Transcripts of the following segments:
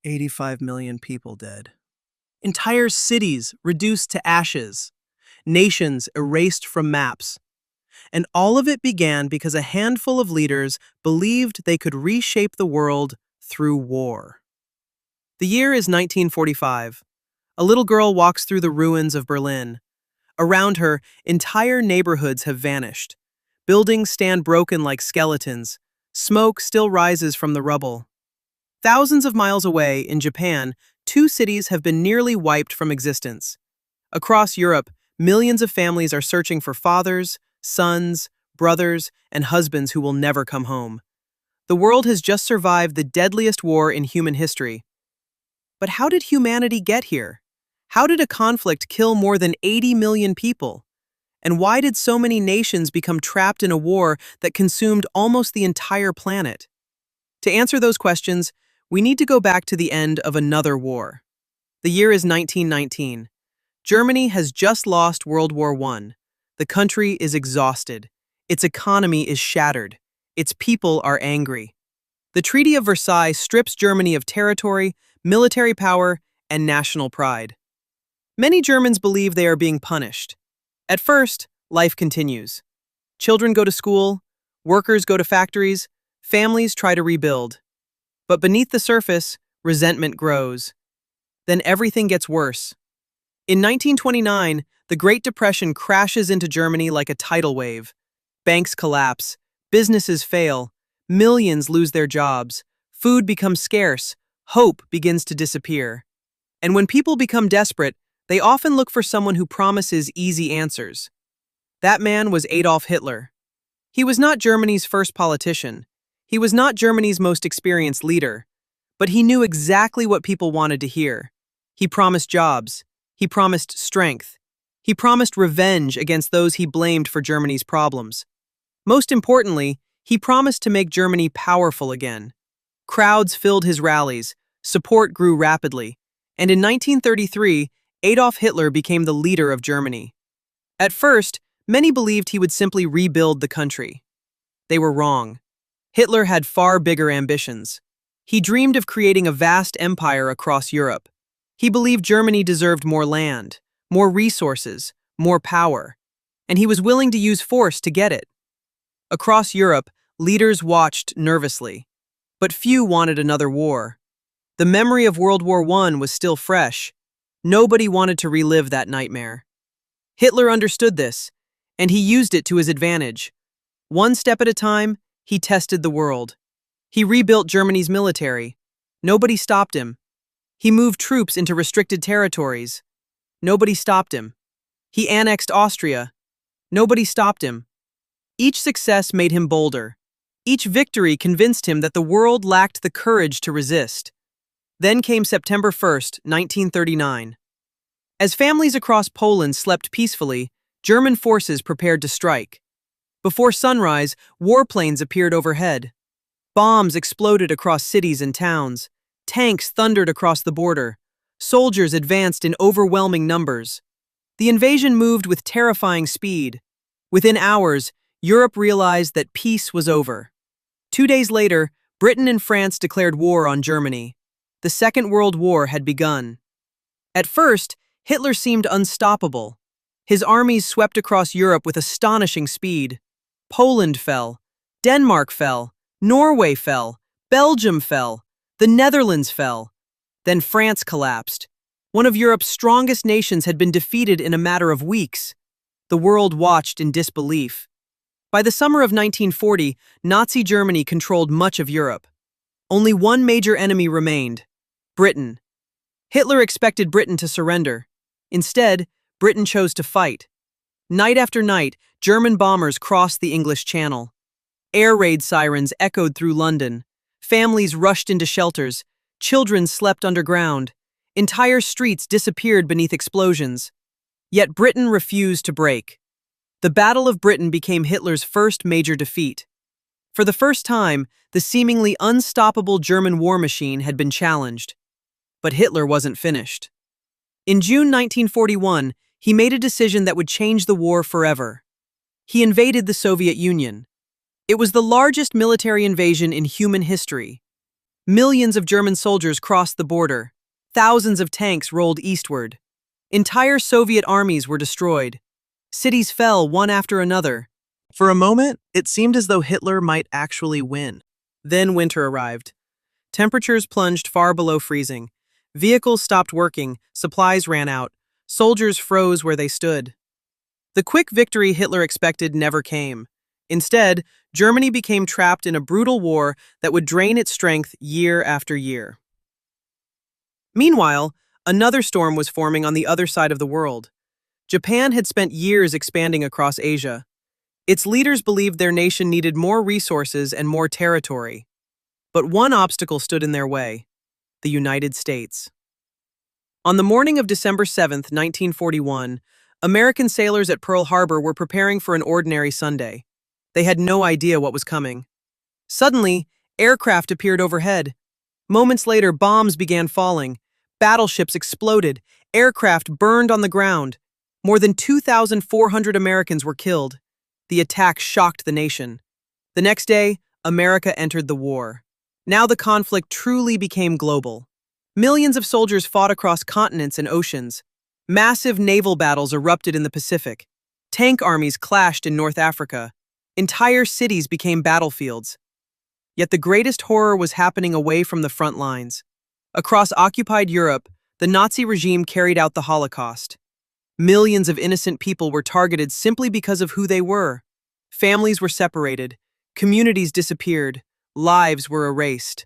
85 million people dead. Entire cities reduced to ashes. Nations erased from maps. And all of it began because a handful of leaders believed they could reshape the world through war. The year is 1945. A little girl walks through the ruins of Berlin. Around her, entire neighborhoods have vanished. Buildings stand broken like skeletons. Smoke still rises from the rubble. Thousands of miles away, in Japan, two cities have been nearly wiped from existence. Across Europe, millions of families are searching for fathers, sons, brothers, and husbands who will never come home. The world has just survived the deadliest war in human history. But how did humanity get here? How did a conflict kill more than 80 million people? And why did so many nations become trapped in a war that consumed almost the entire planet? To answer those questions, we need to go back to the end of another war. The year is 1919. Germany has just lost World War I. The country is exhausted. Its economy is shattered. Its people are angry. The Treaty of Versailles strips Germany of territory, military power, and national pride. Many Germans believe they are being punished. At first, life continues. Children go to school, workers go to factories, families try to rebuild. But beneath the surface, resentment grows. Then everything gets worse. In 1929, the Great Depression crashes into Germany like a tidal wave. Banks collapse, businesses fail, millions lose their jobs, food becomes scarce, hope begins to disappear. And when people become desperate, they often look for someone who promises easy answers. That man was Adolf Hitler. He was not Germany's first politician. He was not Germany's most experienced leader. But he knew exactly what people wanted to hear. He promised jobs. He promised strength. He promised revenge against those he blamed for Germany's problems. Most importantly, he promised to make Germany powerful again. Crowds filled his rallies, support grew rapidly, and in 1933, Adolf Hitler became the leader of Germany. At first, many believed he would simply rebuild the country. They were wrong. Hitler had far bigger ambitions. He dreamed of creating a vast empire across Europe. He believed Germany deserved more land, more resources, more power, and he was willing to use force to get it. Across Europe, leaders watched nervously, but few wanted another war. The memory of World War I was still fresh. Nobody wanted to relive that nightmare. Hitler understood this, and he used it to his advantage. One step at a time, he tested the world. He rebuilt Germany's military. Nobody stopped him. He moved troops into restricted territories. Nobody stopped him. He annexed Austria. Nobody stopped him. Each success made him bolder. Each victory convinced him that the world lacked the courage to resist. Then came September 1st, 1939. As families across Poland slept peacefully, German forces prepared to strike. Before sunrise, warplanes appeared overhead. Bombs exploded across cities and towns. Tanks thundered across the border. Soldiers advanced in overwhelming numbers. The invasion moved with terrifying speed. Within hours, Europe realized that peace was over. 2 days later, Britain and France declared war on Germany. The Second World War had begun. At first, Hitler seemed unstoppable. His armies swept across Europe with astonishing speed. Poland fell. Denmark fell. Norway fell. Belgium fell. The Netherlands fell. Then France collapsed. One of Europe's strongest nations had been defeated in a matter of weeks. The world watched in disbelief. By the summer of 1940, Nazi Germany controlled much of Europe. Only one major enemy remained: Britain. Hitler expected Britain to surrender. Instead, Britain chose to fight. Night after night, German bombers crossed the English Channel. Air raid sirens echoed through London. Families rushed into shelters. Children slept underground. Entire streets disappeared beneath explosions. Yet Britain refused to break. The Battle of Britain became Hitler's first major defeat. For the first time, the seemingly unstoppable German war machine had been challenged. But Hitler wasn't finished. In June 1941, he made a decision that would change the war forever. He invaded the Soviet Union. It was the largest military invasion in human history. Millions of German soldiers crossed the border. Thousands of tanks rolled eastward. Entire Soviet armies were destroyed. Cities fell one after another. For a moment, it seemed as though Hitler might actually win. Then winter arrived. Temperatures plunged far below freezing. Vehicles stopped working, supplies ran out, soldiers froze where they stood. The quick victory Hitler expected never came. Instead, Germany became trapped in a brutal war that would drain its strength year after year. Meanwhile, another storm was forming on the other side of the world. Japan had spent years expanding across Asia. Its leaders believed their nation needed more resources and more territory. But one obstacle stood in their way: the United States. On the morning of December 7, 1941, American sailors at Pearl Harbor were preparing for an ordinary Sunday. They had no idea what was coming. Suddenly, aircraft appeared overhead. Moments later, bombs began falling. Battleships exploded. Aircraft burned on the ground. More than 2,400 Americans were killed. The attack shocked the nation. The next day, America entered the war. Now the conflict truly became global. Millions of soldiers fought across continents and oceans. Massive naval battles erupted in the Pacific. Tank armies clashed in North Africa. Entire cities became battlefields. Yet the greatest horror was happening away from the front lines. Across occupied Europe, the Nazi regime carried out the Holocaust. Millions of innocent people were targeted simply because of who they were. Families were separated. Communities disappeared. Lives were erased.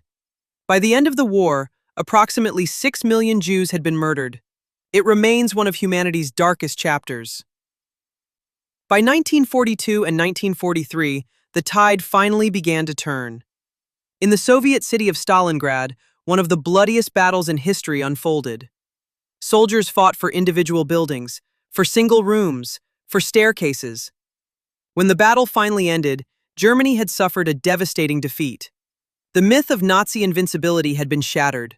By the end of the war, approximately 6 million Jews had been murdered. It remains one of humanity's darkest chapters. By 1942 and 1943, the tide finally began to turn. In the Soviet city of Stalingrad, one of the bloodiest battles in history unfolded. Soldiers fought for individual buildings, for single rooms, for staircases. When the battle finally ended, Germany had suffered a devastating defeat. The myth of Nazi invincibility had been shattered.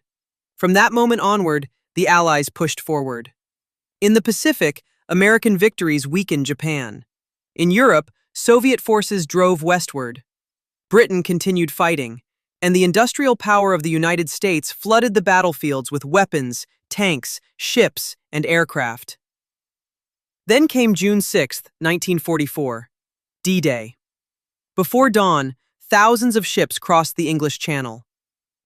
From that moment onward, the Allies pushed forward. In the Pacific, American victories weakened Japan. In Europe, Soviet forces drove westward. Britain continued fighting, and the industrial power of the United States flooded the battlefields with weapons, tanks, ships, and aircraft. Then came June 6, 1944, D-Day. Before dawn, thousands of ships crossed the English Channel.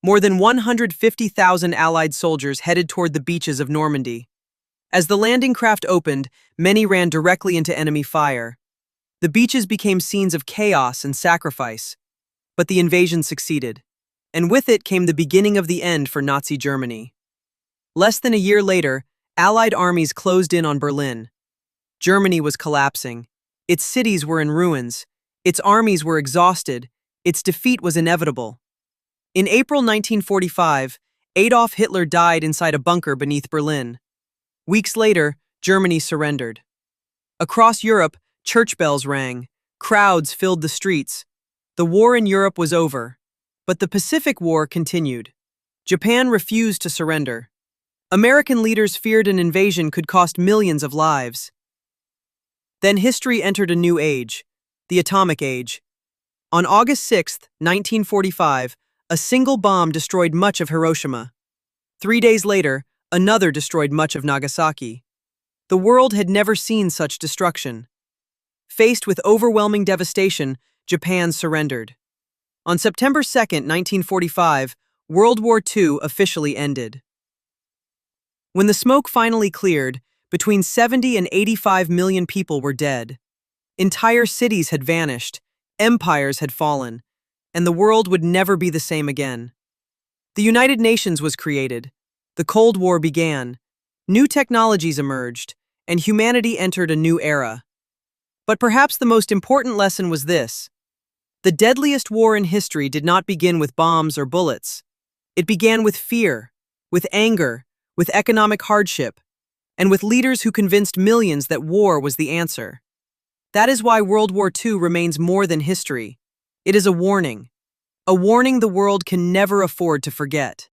More than 150,000 Allied soldiers headed toward the beaches of Normandy. As the landing craft opened, many ran directly into enemy fire. The beaches became scenes of chaos and sacrifice. But the invasion succeeded, and with it came the beginning of the end for Nazi Germany. Less than a year later, Allied armies closed in on Berlin. Germany was collapsing. Its cities were in ruins. Its armies were exhausted. Its defeat was inevitable. In April 1945, Adolf Hitler died inside a bunker beneath Berlin. Weeks later, Germany surrendered. Across Europe, church bells rang. Crowds filled the streets. The war in Europe was over, but the Pacific War continued. Japan refused to surrender. American leaders feared an invasion could cost millions of lives. Then history entered a new age, the atomic age. On August 6, 1945, a single bomb destroyed much of Hiroshima. 3 days later, another destroyed much of Nagasaki. The world had never seen such destruction. Faced with overwhelming devastation, Japan surrendered. On September 2, 1945, World War II officially ended. When the smoke finally cleared, between 70 and 85 million people were dead. Entire cities had vanished, empires had fallen, and the world would never be the same again. The United Nations was created. The Cold War began. New technologies emerged, and humanity entered a new era. But perhaps the most important lesson was this: the deadliest war in history did not begin with bombs or bullets. It began with fear, with anger, with economic hardship, and with leaders who convinced millions that war was the answer. That is why World War II remains more than history. It is a warning the world can never afford to forget.